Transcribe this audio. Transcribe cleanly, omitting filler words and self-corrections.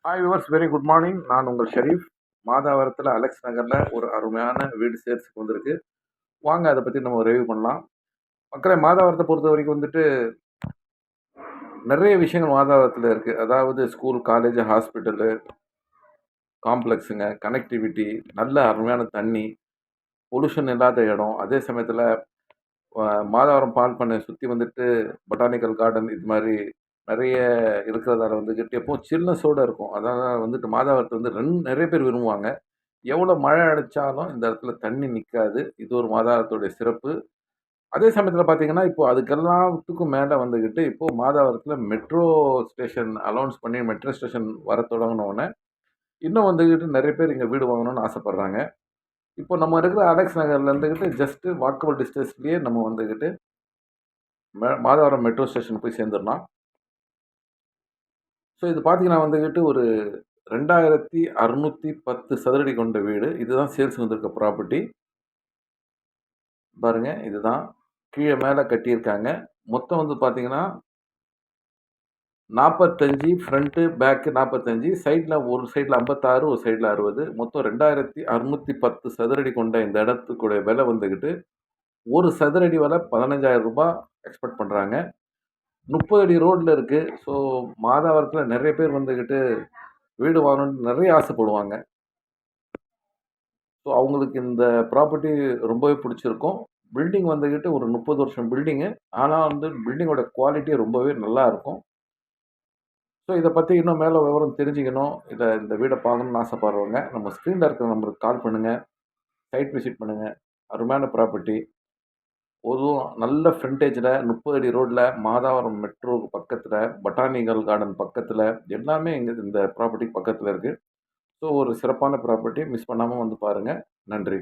Hi viewers, very good morning. நான் உங்கள் Sharif. மாதாவரத்தில் Alex நகரில் ஒரு அருமையான வீடு சேல்ஸுக்கு வந்திருக்கு. வாங்க அதை பற்றி நம்ம ரிவ்யூ பண்ணலாம். மக்களை, மாதாவரத்தை பொறுத்த வரைக்கும் வந்துட்டு நிறைய விஷயங்கள் மாதாவரத்தில் இருக்குது. அதாவது ஸ்கூல், காலேஜ், ஹாஸ்பிட்டலு, காம்ப்ளெக்ஸுங்க, கனெக்டிவிட்டி, நல்ல அருமையான தண்ணி, பொல்யூஷன் இல்லாத இடம். அதே சமயத்தில் மாதாவரம் பால் பண்ணை சுற்றி வந்துட்டு பொட்டானிக்கல் கார்டன் இது மாதிரி நிறைய இருக்கிறதால வந்துக்கிட்டு எப்போ சில்னஸோடு இருக்கும். அதனால் வந்துட்டு மாதாவரத்தை வந்து நிறைய பேர் விரும்புவாங்க. எவ்வளோ மழை அடித்தாலும் இந்த இடத்துல தண்ணி நிற்காது. இது ஒரு மாதாவரத்துடைய சிறப்பு. அதே சமயத்தில் பார்த்தீங்கன்னா, இப்போ அதுக்கெல்லாத்துக்கும் மேலே வந்துக்கிட்டு இப்போது மாதாவரத்தில் மெட்ரோ ஸ்டேஷன் அலௌன்ஸ் பண்ணி மெட்ரோ ஸ்டேஷன் வர தொடங்கினோடனே இன்னும் வந்துக்கிட்டு நிறைய பேர் இங்கே வீடு வாங்கணும்னு ஆசைப்பட்றாங்க. இப்போ நம்ம இருக்கிற அலெக்ஸ் நகர்ல இருந்துக்கிட்டு ஜஸ்ட்டு வாக்கபிள் டிஸ்டன்ஸ்லேயே நம்ம வந்துக்கிட்டு மாதவரம் மெட்ரோ ஸ்டேஷன் போய் சேர்ந்துடலாம். ஸோ இது பார்த்தீங்கன்னா வந்துக்கிட்டு ஒரு 2610 சதுரடி கொண்ட வீடு. இதுதான் சேல்ஸ் வந்திருக்க ப்ராப்பர்ட்டி. பாருங்க, இதுதான். கீழே மேலே கட்டியிருக்காங்க. மொத்தம் வந்து பார்த்தீங்கன்னா 45, ஃப்ரண்ட்டு, பேக்கு 45, சைடில் ஒரு சைடில் 56, ஒரு சைடில் 60, மொத்தம் 2610 சதுரடி கொண்ட இந்த இடத்துக்குடைய விலை வந்துக்கிட்டு ஒரு சதுரடி விலை ரூ. 15,000 எக்ஸ்பெக்ட் பண்ணுறாங்க. 30 அடி ரோட்டில் இருக்குது. ஸோ மாதாவரத்தில் நிறைய பேர் வந்துக்கிட்டு வீடு வாங்கணும்னு நிறைய ஆசைப்படுவாங்க. ஸோ அவங்களுக்கு இந்த ப்ராப்பர்ட்டி ரொம்பவே பிடிச்சிருக்கும். பில்டிங் வந்துக்கிட்டு ஒரு 30 வருஷம் பில்டிங்கு. ஆனால் வந்து பில்டிங்கோட குவாலிட்டி ரொம்பவே நல்லா இருக்கும். ஸோ இதை பற்றி இன்னும் மேலே விவரம் தெரிஞ்சுக்கணும், இல்லை இந்த வீடை பார்க்கணுன்னு ஆசைப்படுறவங்க நம்ம ஸ்க்ரீனில் இருக்கிற நம்பருக்கு கால் பண்ணுங்கள், சைட் விசிட் பண்ணுங்கள். அருமையான ப்ராப்பர்ட்டி. அதுவும் நல்ல ஃப்ரண்டேஜில் 30 அடி ரோட்டில் மாதாவரம் மெட்ரோவுக்கு பக்கத்தில், பொட்டானிக்கல் கார்டன் பக்கத்தில், எல்லாமே இங்கே இந்த ப்ராப்பர்ட்டிக்கு பக்கத்தில் இருக்குது. ஸோ ஒரு சிறப்பான ப்ராப்பர்ட்டி. மிஸ் பண்ணாமல் வந்து பாருங்கள். நன்றி.